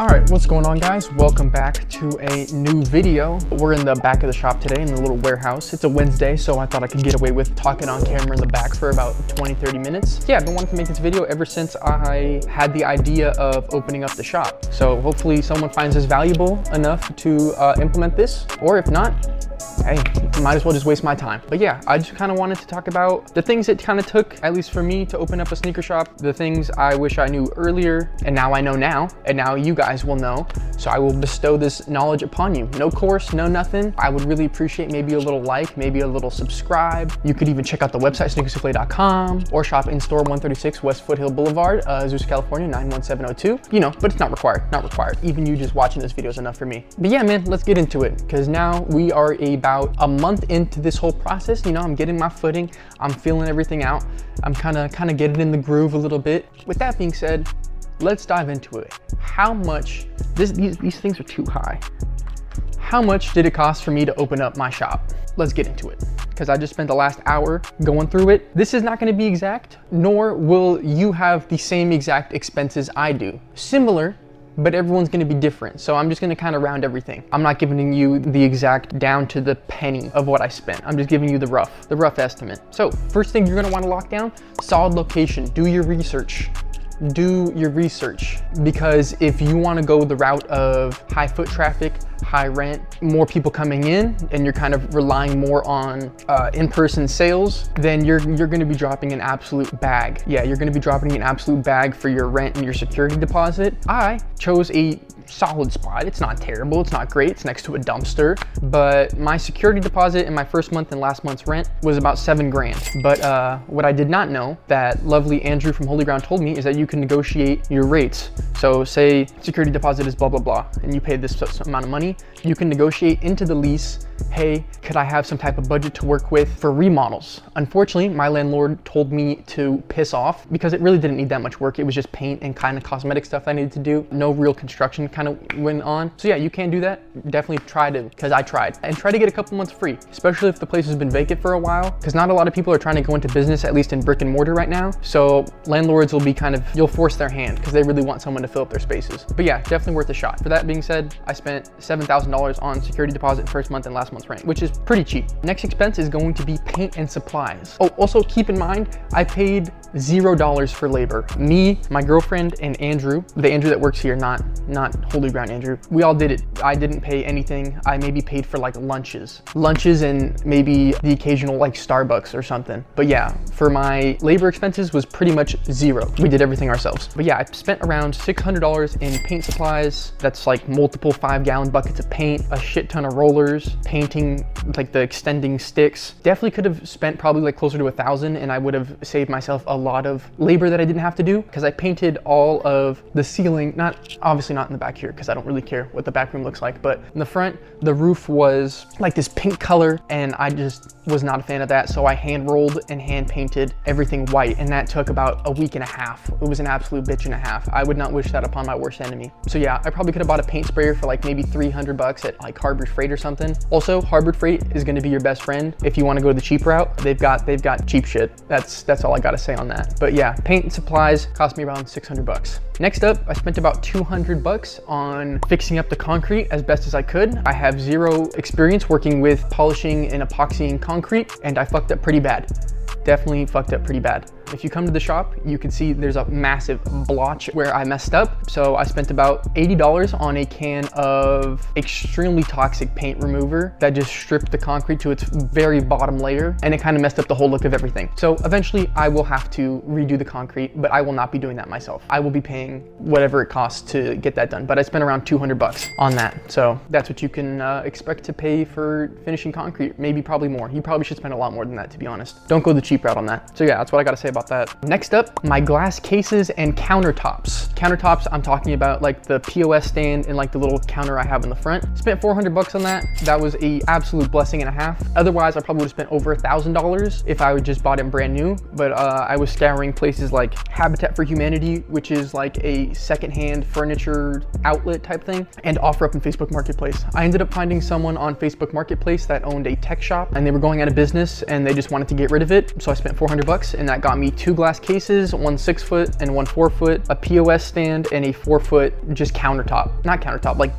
All right, what's going on, guys? Welcome back to a new video. We're in the back of the shop today in the little warehouse. It's a Wednesday, so I thought I could get away with talking on camera in the back for about 20-30 minutes. Yeah, I've been wanting to make this video ever since I had the idea of opening up the shop. So hopefully someone finds this valuable enough to implement this, or if not, hey, might as well just waste my time. But yeah, I just kind of wanted to talk about the things it kind of took, at least for me, to open up a sneaker shop, the things I wish I knew earlier, and now I know now, and now you guys will know. So I will bestow this knowledge upon you. No course, no nothing. I would really appreciate maybe a little like, maybe a little subscribe. You could even check out the website, sneakersouffle.com, or shop in store 136 West Foothill Boulevard, Azusa, California, 91702. You know, but it's not required, not required. Even you just watching this video is enough for me. But yeah, man, let's get into it, because now we are about a month into this whole process. You know, I'm getting my footing, I'm feeling everything out. I'm kind of getting in the groove a little bit. With that being said, let's dive into it. How much, these things are too high. How much did it cost for me to open up my shop? Let's get into it, because I just spent the last hour going through it. This is not going to be exact, nor will you have the same exact expenses I do. Similar, but everyone's gonna be different. So I'm just gonna kind of round everything. I'm not giving you the exact down to the penny of what I spent. I'm just giving you the rough estimate. So first thing you're gonna wanna lock down, solid location. Do your research. Do your research, because if you want to go the route of high foot traffic, high rent, more people coming in, and you're kind of relying more on in-person sales, then you're going to be dropping an absolute bag. Yeah, you're going to be dropping an absolute bag for your rent and your security deposit. I chose a solid spot. It's not terrible, it's not great, it's next to a dumpster, but my security deposit in my first month and last month's rent was about $7 grand. But what I did not know, that lovely Andrew from Holy Ground told me, is that you can negotiate your rates. So say security deposit is blah blah blah, and you pay this amount of money, you can negotiate into the lease, hey, could I have some type of budget to work with for remodels? Unfortunately, my landlord told me to piss off, because it really didn't need that much work. It was just paint and kind of cosmetic stuff I needed to do. No real construction kind of went on. So yeah, you can do that. Definitely try to, because I tried. And try to get a couple months free, especially if the place has been vacant for a while, because not a lot of people are trying to go into business, at least in brick and mortar right now. So landlords will be kind of, you'll force their hand, because they really want someone to fill up their spaces. But yeah, definitely worth a shot. For that being said, I spent $7,000 on security deposit first month and last month's rent, which is pretty cheap. Next expense is going to be paint and supplies. Oh, also keep in mind, I paid $0 for labor. Me, my girlfriend, and Andrew, the Andrew that works here, not Holy Ground Andrew, we all did it. I didn't pay anything. I maybe paid for like lunches and maybe the occasional like Starbucks or something. But yeah, for my labor expenses was pretty much zero. We did everything ourselves. But yeah, I spent around $600 in paint supplies. That's like multiple 5-gallon buckets of paint, a shit ton of rollers, painting like the extending sticks. Definitely could have spent probably like closer to $1,000, and I would have saved myself a lot of labor that I didn't have to do, because I painted all of the ceiling, obviously not in the back here, because I don't really care what the back room looks like, but in the front, the roof was like this pink color, and I just was not a fan of that. So I hand rolled and hand painted everything white, and that took about a week and a half. It was an absolute bitch and a half. I would not wish that upon my worst enemy. So yeah, I probably could have bought a paint sprayer for like maybe $300 at like Harbor Freight or something. Also, Harbor Freight is going to be your best friend if you want to go the cheap route. They've got cheap shit. That's all I got to say on that. But yeah, paint and supplies cost me around $600. Next up, I spent about $200 on fixing up the concrete as best as I could. I have zero experience working with polishing and epoxying concrete, and I fucked up pretty bad. Definitely fucked up pretty bad. If you come to the shop, you can see there's a massive blotch where I messed up. So I spent about $80 on a can of extremely toxic paint remover that just stripped the concrete to its very bottom layer, and it kind of messed up the whole look of everything. So eventually I will have to redo the concrete, but I will not be doing that myself. I will be paying whatever it costs to get that done, but I spent around $200 on that. So that's what you can expect to pay for finishing concrete, maybe probably more. You probably should spend a lot more than that, to be honest. Don't go the cheap route on that. So yeah, that's what I gotta say about that. Next up, my glass cases and countertops. Countertops, I'm talking about like the POS stand and like the little counter I have in the front. Spent $400 on that. That was a absolute blessing and a half. Otherwise, I probably would have spent over $1,000 if I would just bought it brand new. But I was scouring places like Habitat for Humanity, which is like a secondhand furniture outlet type thing, and OfferUp in Facebook Marketplace. I ended up finding someone on Facebook Marketplace that owned a tech shop, and they were going out of business and they just wanted to get rid of it. So I spent $400, and that got me 2 glass cases, one 6-foot and one 4-foot, a POS stand, and a 4-foot just countertop. Not countertop, like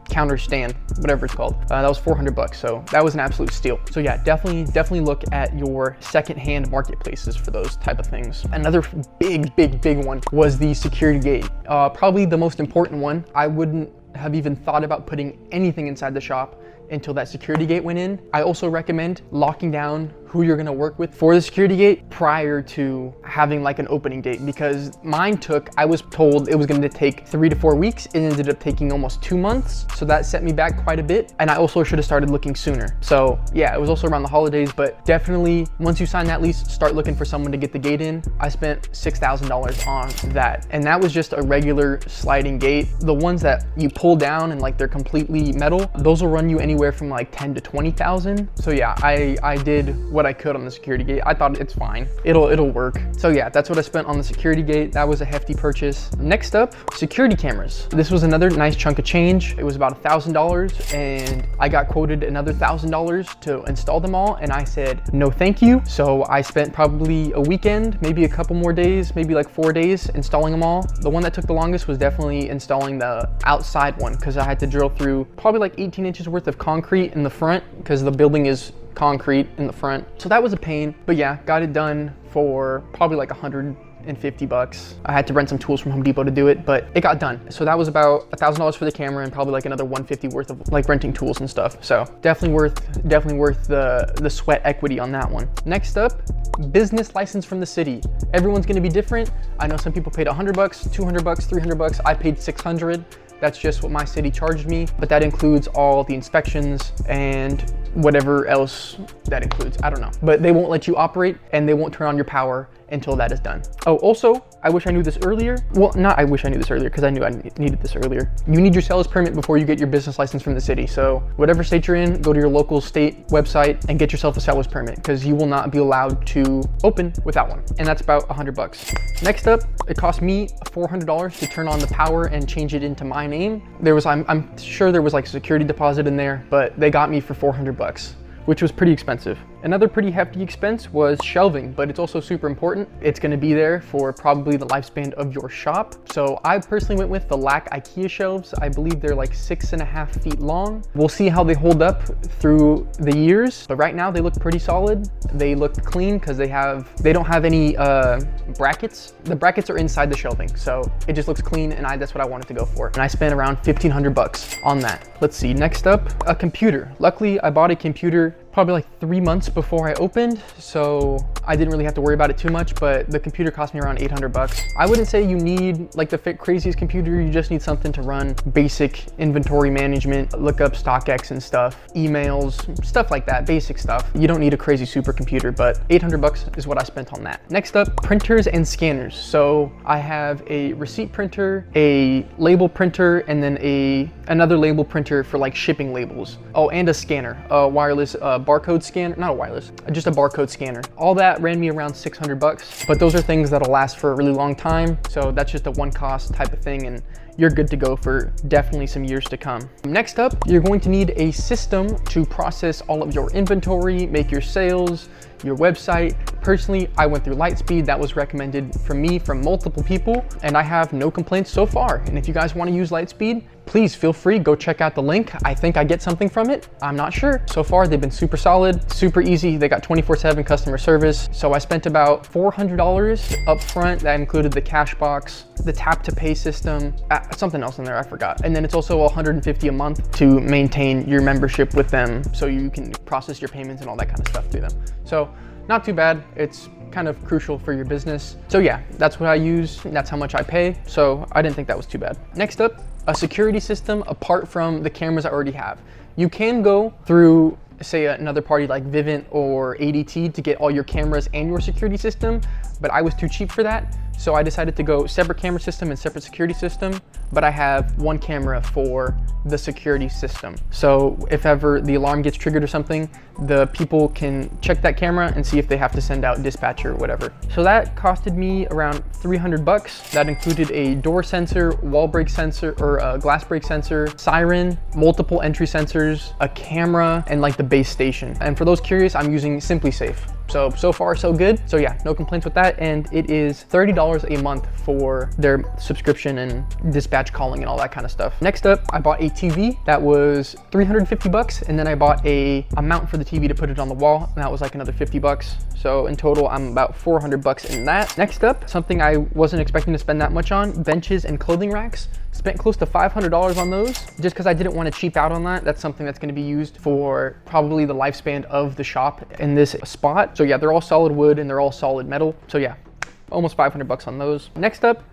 counter stand, whatever it's called. That was $400, so that was an absolute steal. So yeah, definitely look at your secondhand marketplaces for those type of things. Another big one was the security gate. Probably the most important one. I wouldn't have even thought about putting anything inside the shop until that security gate went in. I also recommend locking down who you're gonna work with for the security gate prior to having like an opening date, because mine I was told it was gonna take 3 to 4 weeks. It ended up taking almost 2 months. So that set me back quite a bit. And I also should have started looking sooner. So yeah, it was also around the holidays, but definitely once you sign that lease, start looking for someone to get the gate in. I spent $6,000 on that. And that was just a regular sliding gate. The ones that you pull down and like they're completely metal, those will run you anywhere from like 10 to 20,000. So yeah, I did what I could on the security gate. I thought it's fine. It'll work. So yeah, that's what I spent on the security gate. That was a hefty purchase. Next up, security cameras. This was another nice chunk of change. It was about $1,000 and I got quoted another $1,000 to install them all. And I said, no, thank you. So I spent probably a weekend, maybe a couple more days, maybe like 4 days installing them all. The one that took the longest was definitely installing the outside one, because I had to drill through probably like 18 inches worth of concrete in the front, because the building is concrete in the front. So that was a pain, but yeah, got it done for probably like $150. I had to rent some tools from Home Depot to do it, but it got done. So that was about $1,000 for the camera and probably like another $150 worth of like renting tools and stuff. So definitely worth the sweat equity on that one. Next up, business license from the city. Everyone's gonna be different. I know some people paid $100, $200, $300. I paid $600. That's just what my city charged me, but that includes all the inspections and whatever else that includes. I don't know, but they won't let you operate and they won't turn on your power until that is done. Oh, also, I wish I knew this earlier. Well, not I wish I knew this earlier, because I knew I needed this earlier. You need your seller's permit before you get your business license from the city. So whatever state you're in, go to your local state website and get yourself a seller's permit, because you will not be allowed to open without one. And that's about $100. Next up, it cost me $400 to turn on the power and change it into my name. I'm sure there was like a security deposit in there, but they got me for $400, which was pretty expensive. Another pretty hefty expense was shelving, but it's also super important. It's gonna be there for probably the lifespan of your shop. So I personally went with the Lack IKEA shelves. I believe they're like 6.5 feet long. We'll see how they hold up through the years, but right now they look pretty solid. They look clean because they don't have any brackets. The brackets are inside the shelving, so it just looks clean, and that's what I wanted to go for. And I spent around $1,500 on that. Let's see, next up, a computer. Luckily, I bought a computer probably like 3 months before I opened, so I didn't really have to worry about it too much, but the computer cost me around $800. I wouldn't say you need like the craziest computer. You just need something to run basic inventory management, look up StockX and stuff, emails, stuff like that, basic stuff. You don't need a crazy super computer, but $800 is what I spent on that. Next up, printers and scanners. So I have a receipt printer, a label printer, and then another label printer for like shipping labels. Oh, and a scanner, a wireless barcode scanner, not a wireless, just a barcode scanner. All that ran me around $600, but those are things that'll last for a really long time. So that's just a one cost type of thing, and you're good to go for definitely some years to come. Next up, you're going to need a system to process all of your inventory, make your sales, your website. Personally, I went through Lightspeed. That was recommended from me from multiple people, and I have no complaints so far. And if you guys want to use Lightspeed, please feel free, go check out the link. I think I get something from it. I'm not sure. So far, they've been super solid, super easy. They got 24/7 customer service. So I spent about $400 up front. That included the cash box, the tap to pay system, something else in there, I forgot. And then it's also $150 a month to maintain your membership with them, so you can process your payments and all that kind of stuff through them. So not too bad. It's kind of crucial for your business. So yeah, that's what I use. That's how much I pay. So I didn't think that was too bad. Next up, a security system apart from the cameras I already have. You can go through, say, another party like Vivint or ADT to get all your cameras and your security system, but I was too cheap for that. So I decided to go separate camera system and separate security system, but I have one camera for the security system. So if ever the alarm gets triggered or something, the people can check that camera and see if they have to send out dispatch or whatever. So that costed me around $300. That included a door sensor, wall break sensor, or a glass break sensor, siren, multiple entry sensors, a camera, and like the base station. And for those curious, I'm using Simply Safe. So far so good. So yeah, no complaints with that. And it is $30 a month for their subscription and dispatch calling and all that kind of stuff. Next up, I bought a TV that was 350 bucks. And then I bought a mount for the TV to put it on the wall. And that was like another 50 bucks. So in total, I'm about 400 bucks in that. Next up, something I wasn't expecting to spend that much on, benches and clothing racks. Spent close to $500 on those just because I didn't want to cheap out on that. That's something that's going to be used for probably the lifespan of the shop in this spot. So yeah, they're all solid wood and they're all solid metal. So yeah, almost 500 bucks on those. Next up,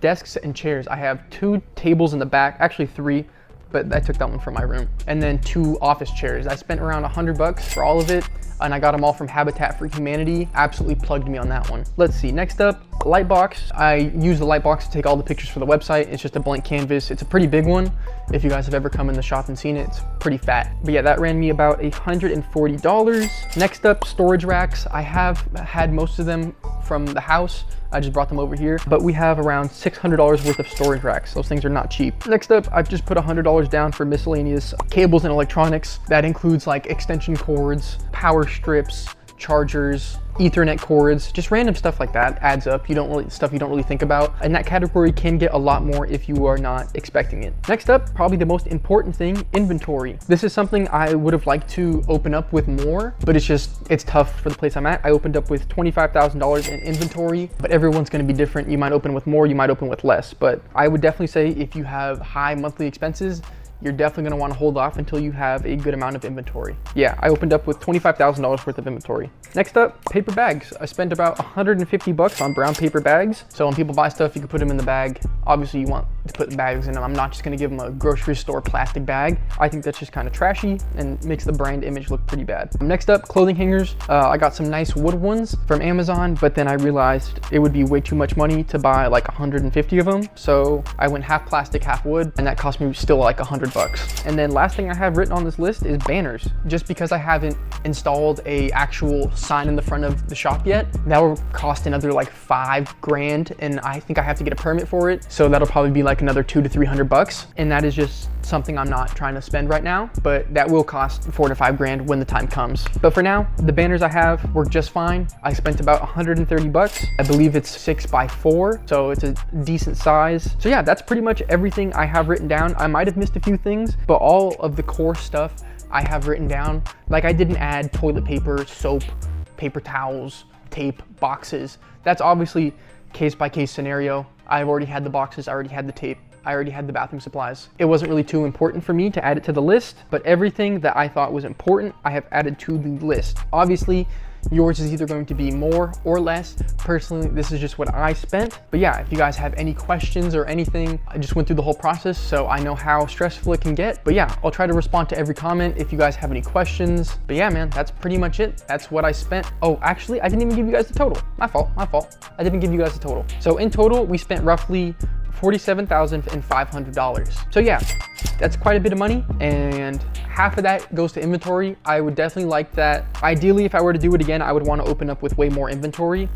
desks and chairs. I have 2 tables in the back, actually 3, but I took that one from my room. And then 2 office chairs. I spent around 100 bucks for all of it, and I got them all from Habitat for Humanity. Absolutely plugged me on that one. Let's see, next up, light box. I use the light box to take all the pictures for the website. It's just a blank canvas. It's a pretty big one. If you guys have ever come in the shop and seen it, it's pretty fat. But yeah, that ran me about $140. Next up, storage racks. I have had most of them from the house. I just brought them over here, but we have around $600 worth of storage racks. Those things are not cheap. Next up, I've just put $100 down for miscellaneous cables and electronics. That includes like extension cords, power strips, chargers, Ethernet cords, just random stuff like that adds up. Stuff you don't really think about. And that category can get a lot more if you are not expecting it. Next up, probably the most important thing, inventory. This is something I would have liked to open up with more, but it's tough for the place I'm at. I opened up with $25,000 in inventory, but everyone's gonna be different. You might open with more, you might open with less, but I would definitely say if you have high monthly expenses, you're definitely gonna wanna hold off until you have a good amount of inventory. Yeah, I opened up with $25,000 worth of inventory. Next up, paper bags. I spent about 150 bucks on brown paper bags. So when people buy stuff, you can put them in the bag. Obviously you want to put bags in them. I'm not just gonna give them a grocery store plastic bag. I think that's just kind of trashy and makes the brand image look pretty bad. Next up, clothing hangers. I got some nice wood ones from Amazon, but then I realized it would be way too much money to buy like 150 of them. So I went half plastic, half wood, and that cost me still like 100 bucks. And then last thing I have written on this list is banners. Just because I haven't installed a actual sign in the front of the shop yet, that will cost another like 5 grand, and I think I have to get a permit for it. So that'll probably be like another 200 to 300 bucks. And that is just something I'm not trying to spend right now, but that will cost 4 to 5 grand when the time comes. But for now, the banners I have work just fine. I spent about 130 bucks. I believe it's 6x4, so it's a decent size. So yeah, that's pretty much everything I have written down. I might have missed a few things, but all of the core stuff I have written down. Like I didn't add toilet paper, soap, paper towels, tape, boxes. That's obviously case by case scenario. I've already had the boxes, I already had the tape, I already had the bathroom supplies. It wasn't really too important for me to add it to the list, but everything that I thought was important, I have added to the list. Obviously, yours is either going to be more or less. Personally, this is just what I spent. But yeah, if you guys have any questions or anything, I just went through the whole process, so I know how stressful it can get. But yeah, I'll try to respond to every comment if you guys have any questions. But yeah, man, that's pretty much it. That's what I spent. Oh, actually, I didn't even give you guys the total. My fault. I didn't give you guys the total. So in total, we spent roughly $47,500. So yeah, that's quite a bit of money, and half of that goes to inventory. I would definitely like that. Ideally, if I were to do it again, I would want to open up with way more inventory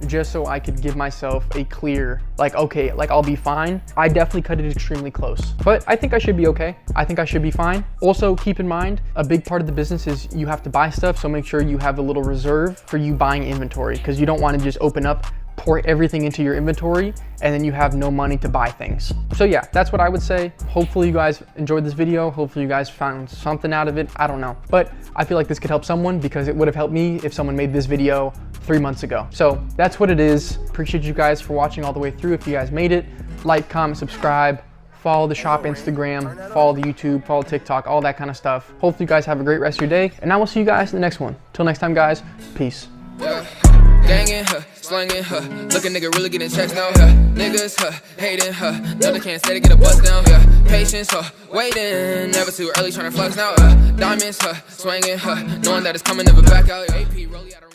just so I could give myself a clear, like, okay, like I'll be fine. I definitely cut it extremely close, but I think I should be okay. I think I should be fine. Also, keep in mind, a big part of the business is you have to buy stuff, so make sure you have a little reserve for you buying inventory, because you don't want to just open up, pour everything into your inventory, and then you have no money to buy things. So yeah, that's what I would say. Hopefully you guys enjoyed this video. Hopefully you guys found something out of it. I don't know, but I feel like this could help someone, because it would have helped me if someone made this video 3 months ago. So that's what it is. Appreciate you guys for watching all the way through. If you guys made it, like, comment, subscribe, follow the shop Instagram, follow the YouTube, follow TikTok, all that kind of stuff. Hopefully you guys have a great rest of your day, and I will see you guys in the next one. Till next time, guys, peace. Gangin', slangin', look a nigga really getting checks now, niggas, hating, no they can't stay to get a bust down, patience, waiting, never too early trying to flex now, diamonds, swinging, knowing that it's coming, never back out, AP, rolling out